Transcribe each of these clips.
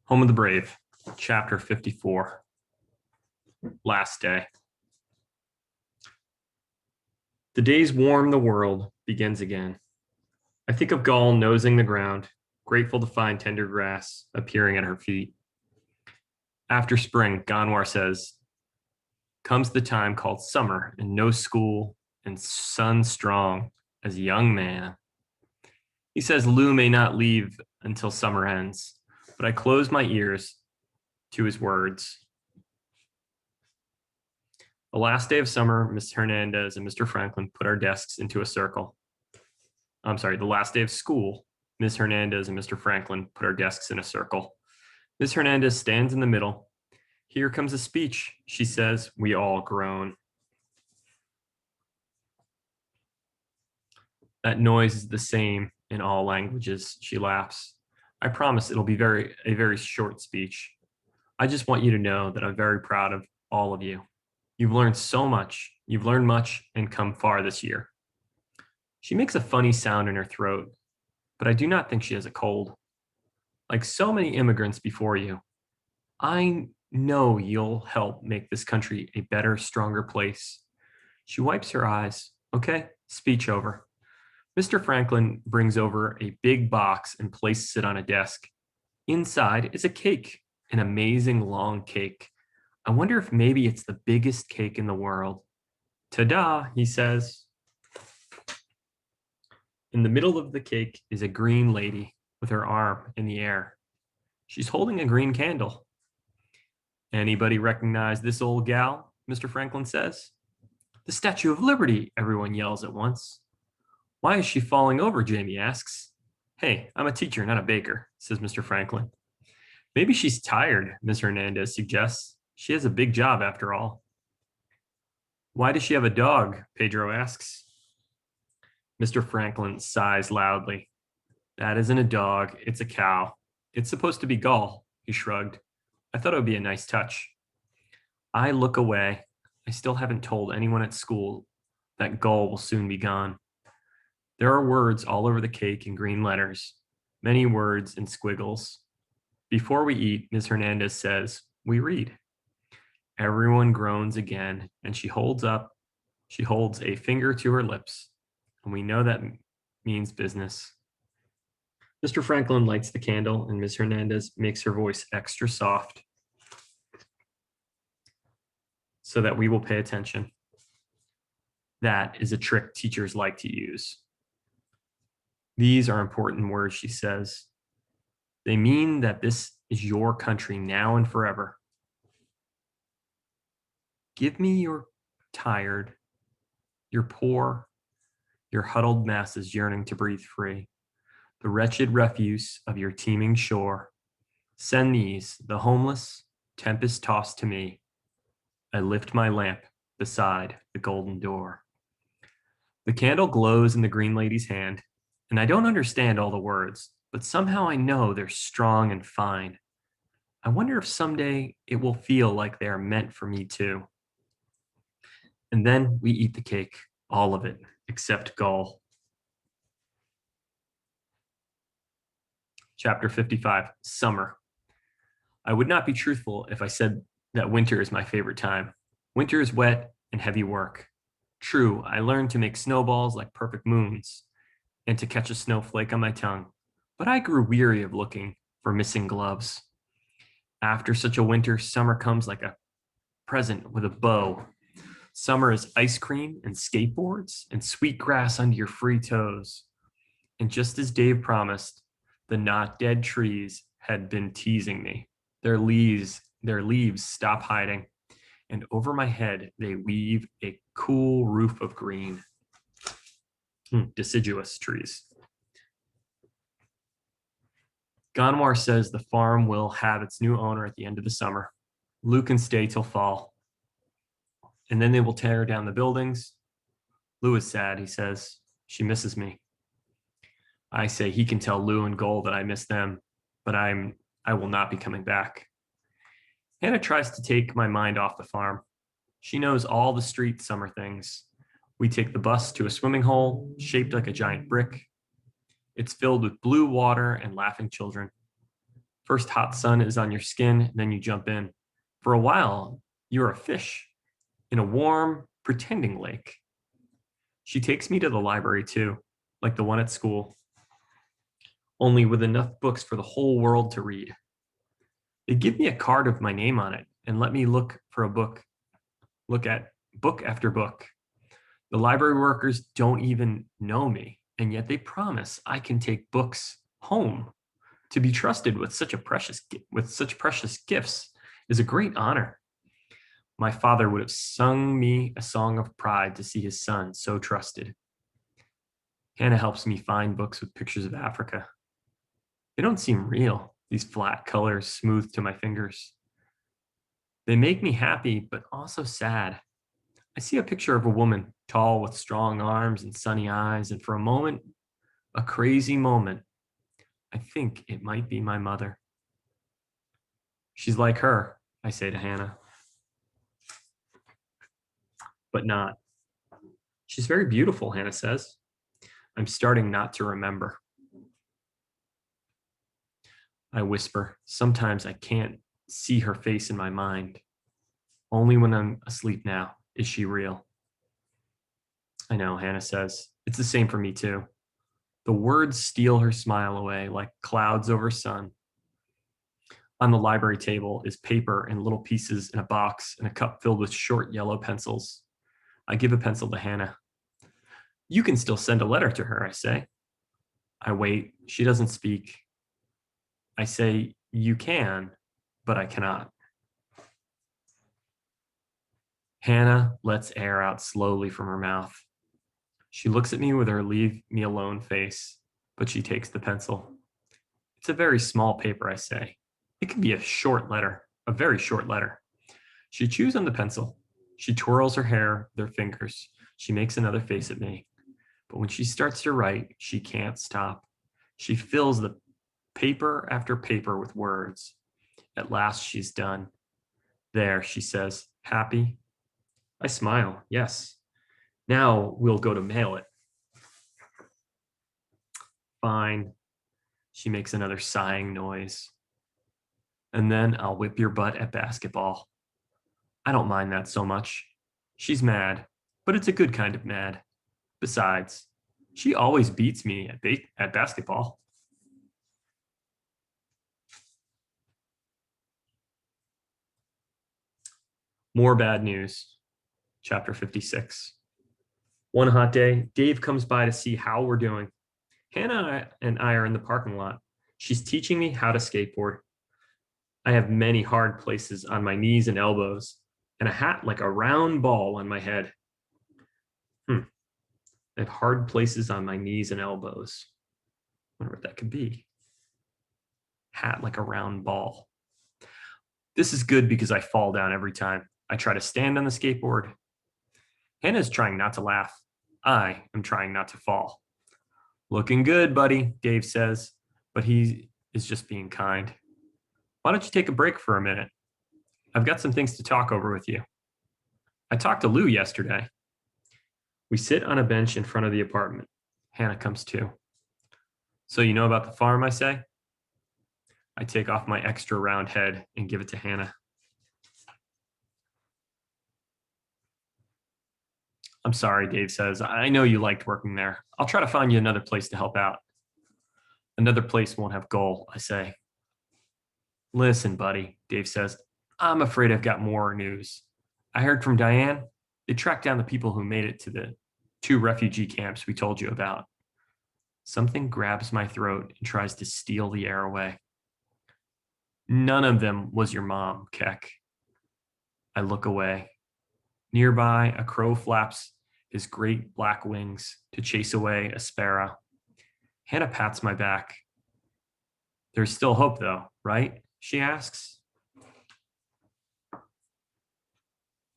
Home of the Brave, Chapter 54, Last Day. The day's warm the world begins again. I think of Gull nosing the ground, grateful to find tender grass appearing at her feet. After spring, Ganwar says, comes the time called summer and no school and sun strong as a young man. He says Lou may not leave until summer ends, but I close my ears to his words. The last day of summer, Miss Hernandez and Mr. Franklin put our desks into a circle. The last day of school, Miss Hernandez and Mr. Franklin put our desks in a circle. Miss Hernandez stands in the middle. Here comes a speech, she says. We all groan. That noise is the same in all languages, she laughs. I promise it'll be a very short speech. I just want you to know that I'm very proud of all of you. You've learned so much. You've learned much and come far this year. She makes a funny sound in her throat, but I do not think she has a cold. Like so many immigrants before you, I know you'll help make this country a better, stronger place. She wipes her eyes. Okay, speech over. Mr. Franklin brings over a big box and places it on a desk. Inside is a cake, an amazing long cake. I wonder if maybe it's the biggest cake in the world. Ta-da, he says. In the middle of the cake is a green lady with her arm in the air. She's holding a green candle. Anybody recognize this old gal? Mr. Franklin says. The Statue of Liberty, everyone yells at once. Why is she falling over, Jamie asks. Hey, I'm a teacher, not a baker, says Mr. Franklin. Maybe she's tired, Ms. Hernandez suggests. She has a big job after all. Why does she have a dog? Pedro asks. Mr. Franklin sighs loudly. That isn't a dog, it's a cow. It's supposed to be Gull, he shrugged. I thought it would be a nice touch. I look away. I still haven't told anyone at school that Gull will soon be gone. There are words all over the cake in green letters, many words in squiggles. Before we eat, Ms. Hernandez says, we read. Everyone groans again, and she holds a finger to her lips, and we know that means business. Mr. Franklin lights the candle, and Ms. Hernandez makes her voice extra soft so that we will pay attention. That is a trick teachers like to use. These are important words, she says. They mean that this is your country now and forever. Give me your tired, your poor, your huddled masses yearning to breathe free, the wretched refuse of your teeming shore. Send these, the homeless, tempest-tossed to me. I lift my lamp beside the golden door. The candle glows in the green lady's hand, and I don't understand all the words, but somehow I know they're strong and fine. I wonder if someday it will feel like they are meant for me too. And then we eat the cake, all of it, except Gull. Chapter 55, Summer. I would not be truthful if I said that winter is my favorite time. Winter is wet and heavy work. True, I learned to make snowballs like perfect moons and to catch a snowflake on my tongue, but I grew weary of looking for missing gloves. After such a winter, summer comes like a present with a bow. Summer is ice cream and skateboards and sweet grass under your free toes. And just as Dave promised, the not dead trees had been teasing me. Their leaves stop hiding, and over my head they weave a cool roof of green. Deciduous trees. Ganwar says the farm will have its new owner at the end of the summer. Lou can stay till fall. And then they will tear down the buildings. Lou is sad, he says. She misses me. I say he can tell Lou and Gold that I miss them, but I will not be coming back. Hannah tries to take my mind off the farm. She knows all the street summer things. We take the bus to a swimming hole shaped like a giant brick. It's filled with blue water and laughing children. First hot sun is on your skin, then you jump in. For a while, you're a fish in a warm, pretending lake. She takes me to the library too, like the one at school, only with enough books for the whole world to read. They give me a card with my name on it and let me look for a book, look at book after book. The library workers don't even know me, and yet they promise I can take books home. To be trusted with such precious gifts is a great honor. My father would have sung me a song of pride to see his son so trusted. Hannah helps me find books with pictures of Africa. They don't seem real, these flat colors smoothed to my fingers. They make me happy, but also sad. I see a picture of a woman, tall with strong arms and sunny eyes, and for a moment, a crazy moment, I think it might be my mother. She's like her, I say to Hannah, but not. She's very beautiful, Hannah says. I'm starting not to remember. I whisper, sometimes I can't see her face in my mind. Only when I'm asleep now is she real. I know, Hannah says. It's the same for me too. The words steal her smile away like clouds over sun. On the library table is paper and little pieces in a box and a cup filled with short yellow pencils. I give a pencil to Hannah. You can still send a letter to her, I say. I wait. She doesn't speak. I say, you can, but I cannot. Hannah lets air out slowly from her mouth. She looks at me with her leave me alone face, but she takes the pencil. It's a very small paper, I say. It could be a short letter, a very short letter. She chews on the pencil. She twirls her hair with her fingers. She makes another face at me. But when she starts to write, she can't stop. She fills the paper after paper with words. At last, she's done. There, she says, happy? I smile, yes. Now we'll go to mail it. Fine. She makes another sighing noise. And then I'll whip your butt at basketball. I don't mind that so much. She's mad, but it's a good kind of mad. Besides, she always beats me at basketball. More bad news. Chapter 56. One hot day, Dave comes by to see how we're doing. Hannah and I are in the parking lot. She's teaching me how to skateboard. I have many hard places on my knees and elbows, and a hat like a round ball on my head. I have hard places on my knees and elbows. Wonder what that could be. Hat like a round ball. This is good because I fall down every time. I try to stand on the skateboard. Hannah's trying not to laugh. I am trying not to fall. Looking good, buddy, Dave says, but he is just being kind. Why don't you take a break for a minute? I've got some things to talk over with you. I talked to Lou yesterday. We sit on a bench in front of the apartment. Hannah comes too. So you know about the farm, I say? I take off my extra round head and give it to Hannah. I'm sorry, Dave says. I know you liked working there. I'll try to find you another place to help out. Another place won't have goal, I say. Listen, buddy, Dave says. I'm afraid I've got more news. I heard from Diane. They tracked down the people who made it to the 2 refugee camps we told you about. Something grabs my throat and tries to steal the air away. None of them was your mom, Keck. I look away. Nearby, a crow flaps his great black wings to chase away a sparrow. Hannah pats my back. There's still hope, though, right? She asks.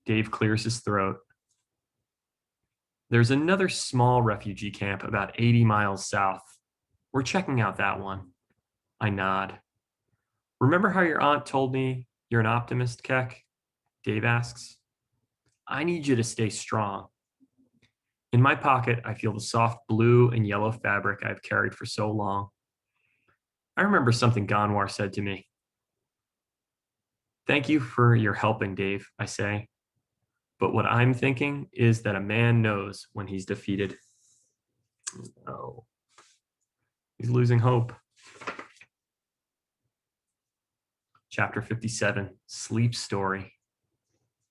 Dave clears his throat. There's another small refugee camp about 80 miles south. We're checking out that one. I nod. Remember how your aunt told me you're an optimist, Keck? Dave asks. I need you to stay strong. In my pocket, I feel the soft blue and yellow fabric I've carried for so long. I remember something Ganwar said to me. Thank you for your helping, Dave, I say. But what I'm thinking is that a man knows when he's defeated. Oh, he's losing hope. Chapter 57, Sleep Story,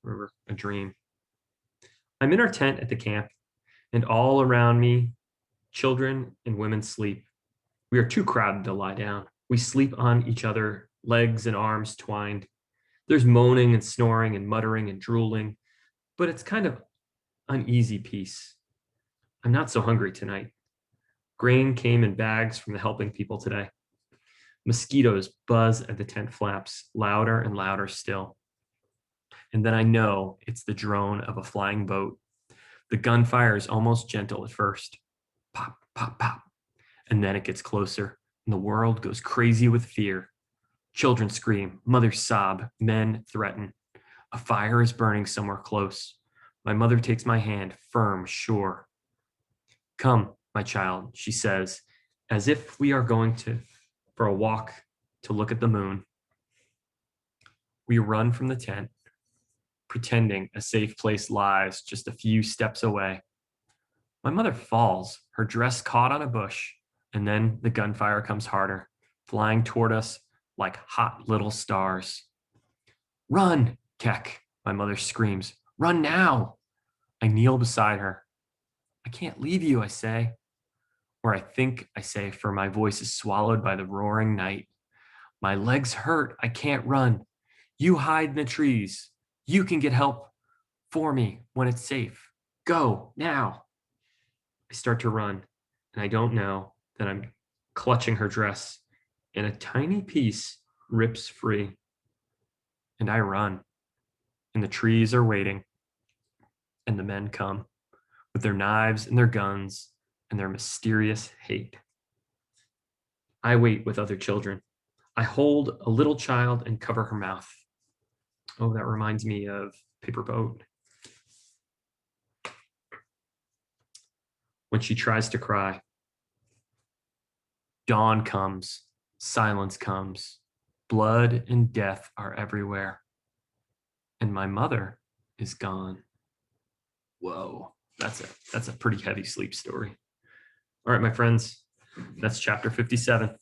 or a dream. I'm in our tent at the camp, and all around me, children and women sleep. We are too crowded to lie down. We sleep on each other, legs and arms twined. There's moaning and snoring and muttering and drooling, but it's kind of uneasy peace. I'm not so hungry tonight. Grain came in bags from the helping people today. Mosquitoes buzz at the tent flaps, louder and louder still. And then I know it's the drone of a flying boat. The gunfire is almost gentle at first. Pop, pop, pop. And then it gets closer, and the world goes crazy with fear. Children scream, mothers sob, men threaten. A fire is burning somewhere close. My mother takes my hand, firm, sure. Come, my child, she says, as if we are going for a walk to look at the moon. We run from the tent, pretending a safe place lies just a few steps away. My mother falls, her dress caught on a bush, and then the gunfire comes harder, flying toward us like hot little stars. Run, Keck, my mother screams. Run now. I kneel beside her. I can't leave you, I say. Or I think I say, for my voice is swallowed by the roaring night. My legs hurt. I can't run. You hide in the trees. You can get help for me when it's safe. Go now. I start to run, and I don't know that I'm clutching her dress, and a tiny piece rips free. And I run, and the trees are waiting, and the men come with their knives and their guns and their mysterious hate. I wait with other children. I hold a little child and cover her mouth. Oh, that reminds me of Paper Boat. When she tries to cry, dawn comes, silence comes, blood and death are everywhere. And my mother is gone. Whoa, that's a pretty heavy sleep story. All right, my friends, that's chapter 57.